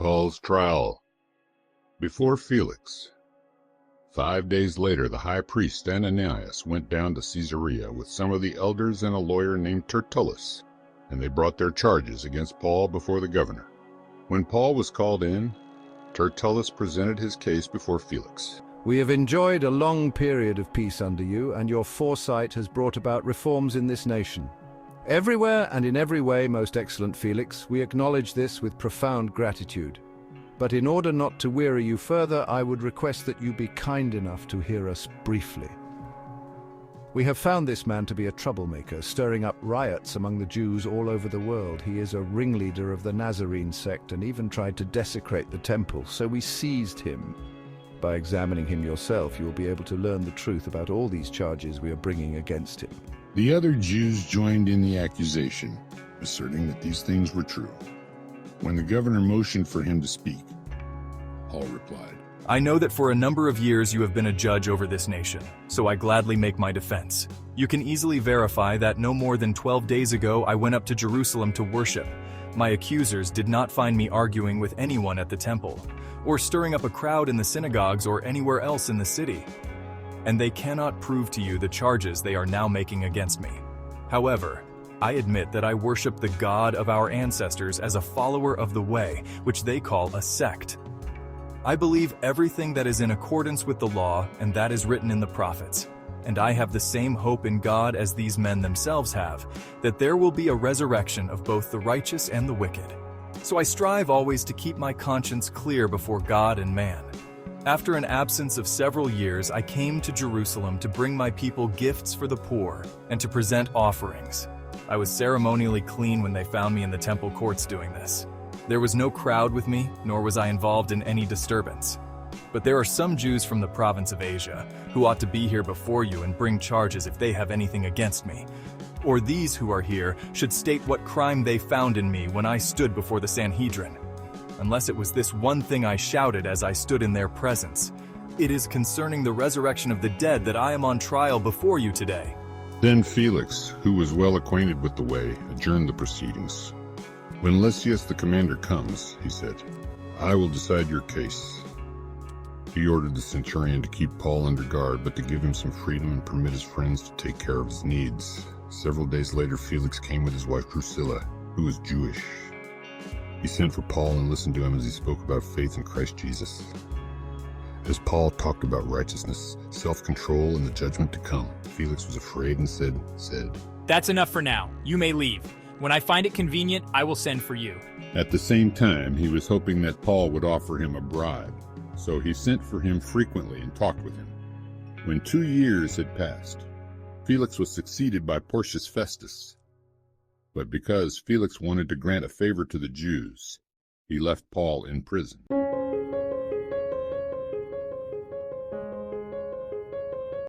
Paul's trial before Felix. 5 days later, the high priest Ananias went down to Caesarea with some of the elders and a lawyer named Tertullus, and they brought their charges against Paul before the governor. When Paul was called in, Tertullus presented his case before Felix. We have enjoyed a long period of peace under you, and your foresight has brought about reforms in this nation. Everywhere and in every way, most excellent Felix, we acknowledge this with profound gratitude. But in order not to weary you further, I would request that you be kind enough to hear us briefly. We have found this man to be a troublemaker, stirring up riots among the Jews all over the world. He is a ringleader of the Nazarene sect and even tried to desecrate the temple, so we seized him. By examining him yourself, you will be able to learn the truth about all these charges we are bringing against him. The other Jews joined in the accusation, asserting that these things were true. When the governor motioned for him to speak, Paul replied, I know that for a number of years you have been a judge over this nation, so I gladly make my defense. You can easily verify that no more than 12 days ago I went up to Jerusalem to worship. My accusers did not find me arguing with anyone at the temple, or stirring up a crowd in the synagogues or anywhere else in the city. And they cannot prove to you the charges they are now making against me. However, I admit that I worship the God of our ancestors as a follower of the way, which they call a sect. I believe everything that is in accordance with the law and that is written in the prophets. And I have the same hope in God as these men themselves have, that there will be a resurrection of both the righteous and the wicked. So I strive always to keep my conscience clear before God and man. After an absence of several years, I came to Jerusalem to bring my people gifts for the poor and to present offerings. I was ceremonially clean when they found me in the temple courts doing this. There was no crowd with me, nor was I involved in any disturbance. But there are some Jews from the province of Asia who ought to be here before you and bring charges if they have anything against me. Or these who are here should state what crime they found in me when I stood before the Sanhedrin. Unless it was this one thing I shouted as I stood in their presence. It is concerning the resurrection of the dead that I am on trial before you today. Then Felix, who was well acquainted with the way, adjourned the proceedings. When Lysias the commander comes, he said, I will decide your case. He ordered the centurion to keep Paul under guard, but to give him some freedom and permit his friends to take care of his needs. Several days later, Felix came with his wife Drusilla, who was Jewish. He sent for Paul and listened to him as he spoke about faith in Christ Jesus. As Paul talked about righteousness, self-control, and the judgment to come, Felix was afraid and said, That's enough for now. You may leave. When I find it convenient, I will send for you. At the same time, he was hoping that Paul would offer him a bribe, so he sent for him frequently and talked with him. When 2 years had passed, Felix was succeeded by Porcius Festus. But because Felix wanted to grant a favor to the Jews, he left Paul in prison.